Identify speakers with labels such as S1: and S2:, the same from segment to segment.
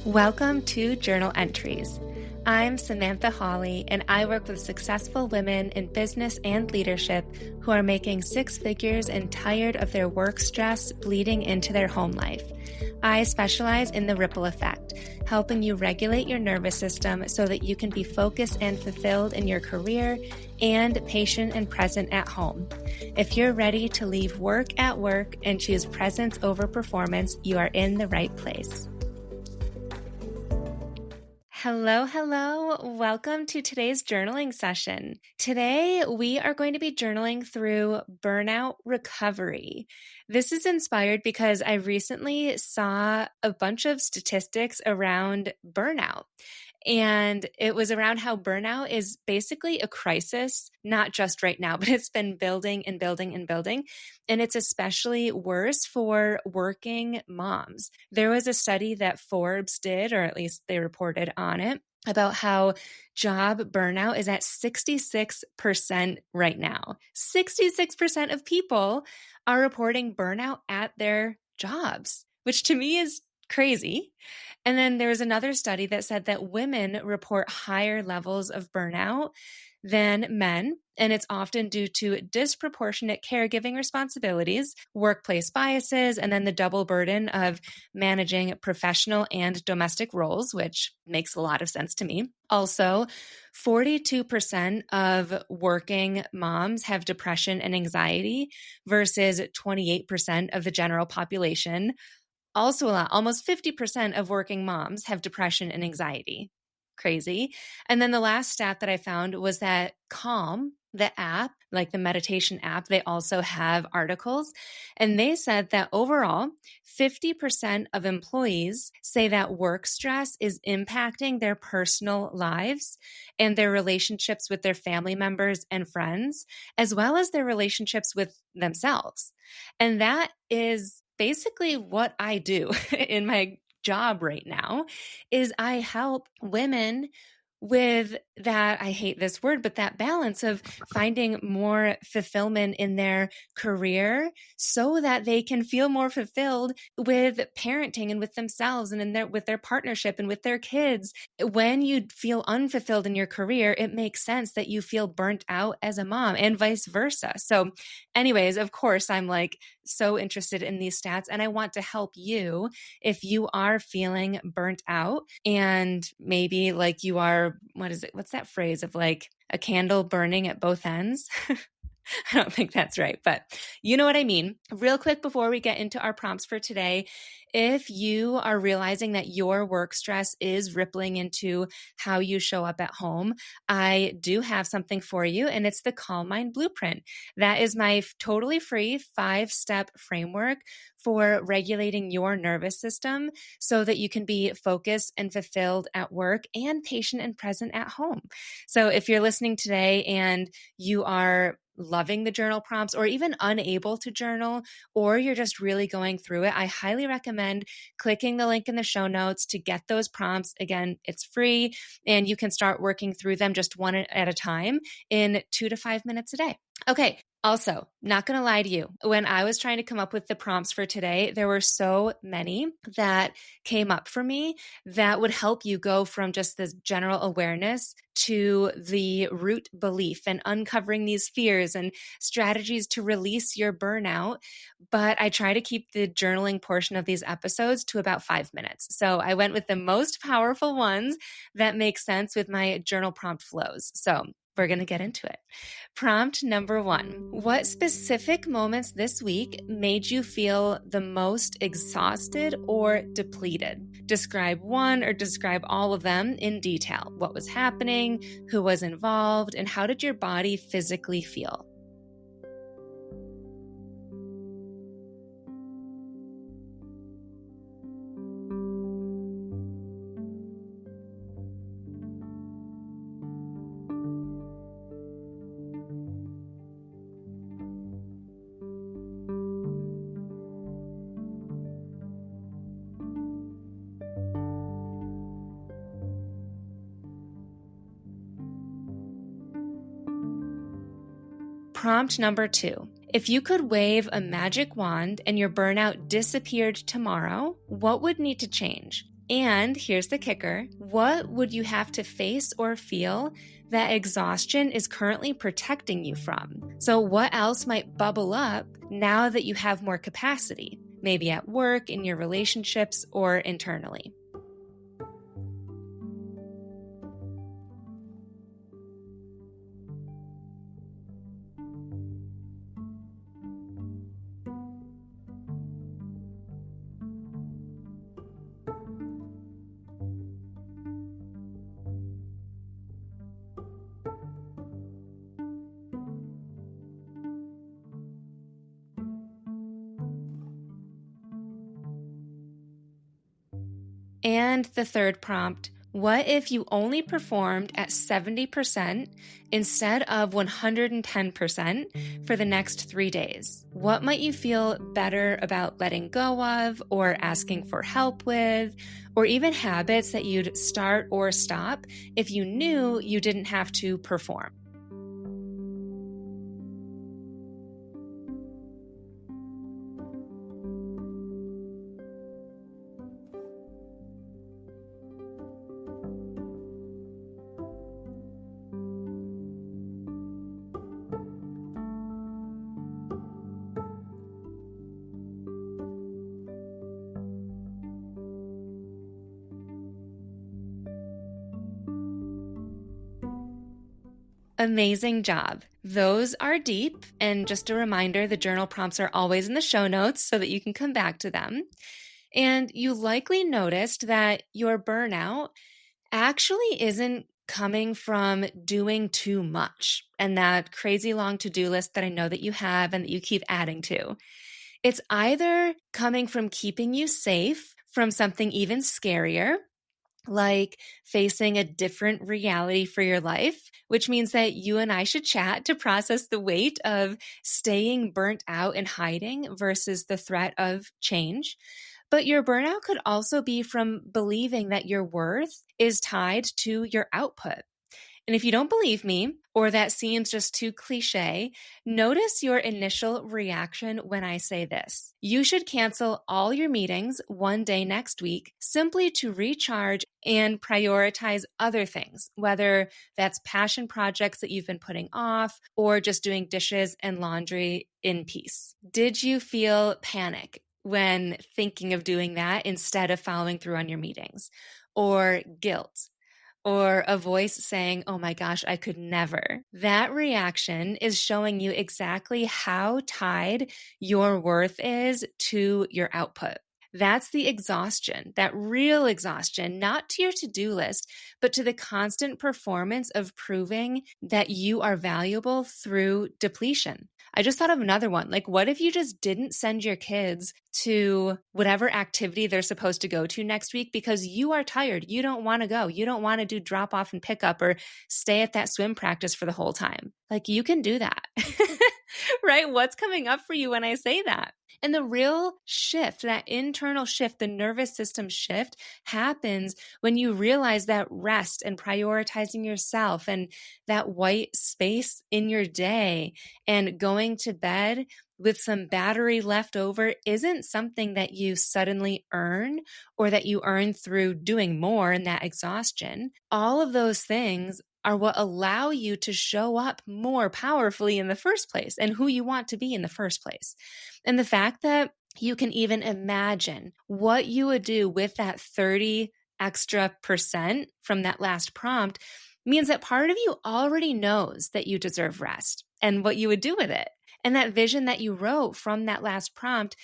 S1: Welcome to Journal Entries. I'm Samantha Hawley, and I work with successful women in business and leadership who are making six figures and tired of their work stress bleeding into their home life. I specialize in the ripple effect, helping you regulate your nervous system so that you can be focused and fulfilled in your career and patient and present at home. If you're ready to leave work at work and choose presence over performance, you are in the right place. Hello. Welcome to today's journaling session. Today, we are going to be journaling through burnout recovery. This is inspired because I recently saw a bunch of statistics around burnout. And it was around how burnout is basically a crisis, not just right now, but it's been building and building and building. And it's especially worse for working moms. There was a study that Forbes did, or at least they reported on it, about how job burnout is at 66% right now. 66% of people are reporting burnout at their jobs, which to me is crazy. And then there's another study that said that women report higher levels of burnout than men, and it's often due to disproportionate caregiving responsibilities, workplace biases, and then the double burden of managing professional and domestic roles, which makes a lot of sense to me. Also, 42% of working moms have depression and anxiety versus 28% of the general population. Also a lot, almost 50% of working moms have depression and anxiety. Crazy. And then the last stat that I found was that Calm, the app, like the meditation app, they also have articles. And they said that overall, 50% of employees say that work stress is impacting their personal lives and their relationships with their family members and friends, as well as their relationships with themselves. And that is basically what I do in my job right now is I help women with that, I hate this word, but that balance of finding more fulfillment in their career so that they can feel more fulfilled with parenting and with themselves and with their partnership and with their kids. When you feel unfulfilled in your career, it makes sense that you feel burnt out as a mom and vice versa. So anyways, of course, I'm so interested in these stats and I want to help you if you are feeling burnt out and maybe you are, what's that phrase of a candle burning at both ends? I don't think that's right, but you know what I mean. Real quick before we get into our prompts for today, if you are realizing that your work stress is rippling into how you show up at home, I do have something for you, and it's the Calm Mind Blueprint. That is my totally free 5-step framework for regulating your nervous system so that you can be focused and fulfilled at work and patient and present at home. So if you're listening today and you are loving the journal prompts or even unable to journal, or you're just really going through it, I highly recommend clicking the link in the show notes to get those prompts. Again, it's free and you can start working through them just one at a time in 2 to 5 minutes a day. Okay. Also, not going to lie to you, when I was trying to come up with the prompts for today, there were so many that came up for me that would help you go from just this general awareness to the root belief and uncovering these fears and strategies to release your burnout. But I try to keep the journaling portion of these episodes to about 5 minutes. So I went with the most powerful ones that make sense with my journal prompt flows. So we're going to get into it. Prompt number 1. What specific moments this week made you feel the most exhausted or depleted? Describe one or describe all of them in detail. What was happening, who was involved, and how did your body physically feel? Prompt number 2. If you could wave a magic wand and your burnout disappeared tomorrow, what would need to change? And here's the kicker. What would you have to face or feel that exhaustion is currently protecting you from? So what else might bubble up now that you have more capacity? Maybe at work, in your relationships, or internally. And the third prompt, what if you only performed at 70% instead of 110% for the next 3 days? What might you feel better about letting go of or asking for help with, or even habits that you'd start or stop if you knew you didn't have to perform? Amazing job. Those are deep. And just a reminder, the journal prompts are always in the show notes so that you can come back to them. And you likely noticed that your burnout actually isn't coming from doing too much and that crazy long to-do list that I know that you have and that you keep adding to. It's either coming from keeping you safe from something even scarier, like facing a different reality for your life, which means that you and I should chat to process the weight of staying burnt out and hiding versus the threat of change. But your burnout could also be from believing that your worth is tied to your output. And if you don't believe me, or that seems just too cliche, notice your initial reaction when I say this. You should cancel all your meetings one day next week simply to recharge and prioritize other things, whether that's passion projects that you've been putting off or just doing dishes and laundry in peace. Did you feel panic when thinking of doing that instead of following through on your meetings? Or guilt? Or a voice saying, oh my gosh, I could never. That reaction is showing you exactly how tied your worth is to your output. That's the exhaustion, that real exhaustion, not to your to-do list, but to the constant performance of proving that you are valuable through depletion. I just thought of another one. Like, what if you just didn't send your kids to whatever activity they're supposed to go to next week because you are tired? You don't want to go. You don't want to do drop off and pick up or stay at that swim practice for the whole time. Like, you can do that, right? What's coming up for you when I say that? And the real shift, that internal shift, the nervous system shift happens when you realize that rest and prioritizing yourself and that white space in your day and going to bed with some battery left over isn't something that you suddenly earn or that you earn through doing more in that exhaustion. All of those things are what allow you to show up more powerfully in the first place and who you want to be in the first place. And the fact that you can even imagine what you would do with that 30 extra percent from that last prompt means that part of you already knows that you deserve rest and what you would do with it. And that vision that you wrote from that last prompt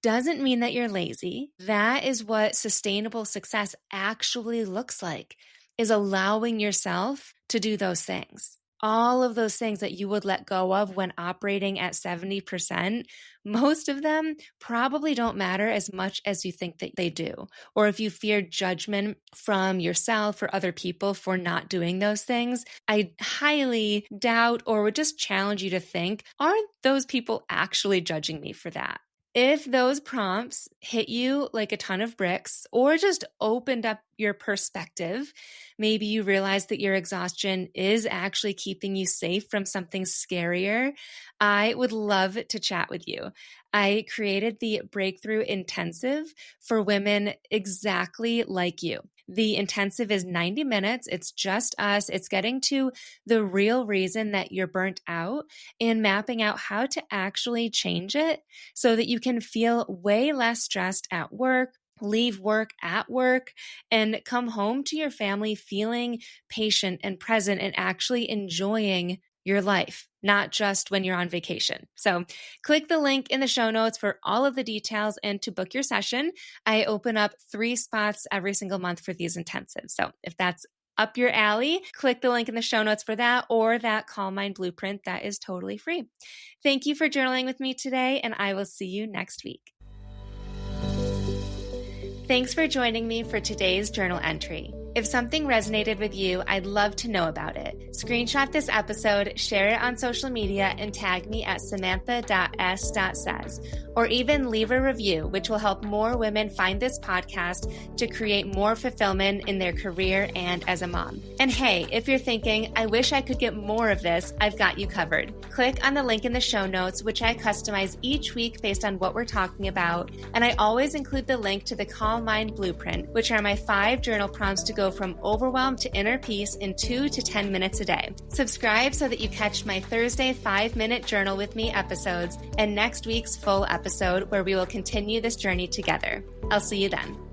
S1: doesn't mean that you're lazy. That is what sustainable success actually looks like, is allowing yourself to do those things. All of those things that you would let go of when operating at 70%, most of them probably don't matter as much as you think that they do. Or if you fear judgment from yourself or other people for not doing those things, I highly doubt or would just challenge you to think, are those people actually judging me for that? If those prompts hit you like a ton of bricks or just opened up your perspective, maybe you realize that your exhaustion is actually keeping you safe from something scarier, I would love to chat with you. I created the Breakthrough Intensive for women exactly like you. The intensive is 90 minutes. It's just us. It's getting to the real reason that you're burnt out and mapping out how to actually change it so that you can feel way less stressed at work, leave work at work, and come home to your family feeling patient and present and actually enjoying your life, not just when you're on vacation. So click the link in the show notes for all of the details and to book your session. I open up 3 spots every single month for these intensives. So if that's up your alley, click the link in the show notes for that or that Calm Mind Blueprint that is totally free. Thank you for journaling with me today, and I will see you next week. Thanks for joining me for today's journal entry. If something resonated with you, I'd love to know about it. Screenshot this episode, share it on social media, and tag me at samantha.s.says, or even leave a review, which will help more women find this podcast to create more fulfillment in their career and as a mom. And hey, if you're thinking, I wish I could get more of this, I've got you covered. Click on the link in the show notes, which I customize each week based on what we're talking about. And I always include the link to the Calm Mind Blueprint, which are my 5 journal prompts to go from overwhelm to inner peace in 2 to 10 minutes a day. Subscribe so that you catch my Thursday 5-minute journal with me episodes and next week's full episode where we will continue this journey together. I'll see you then.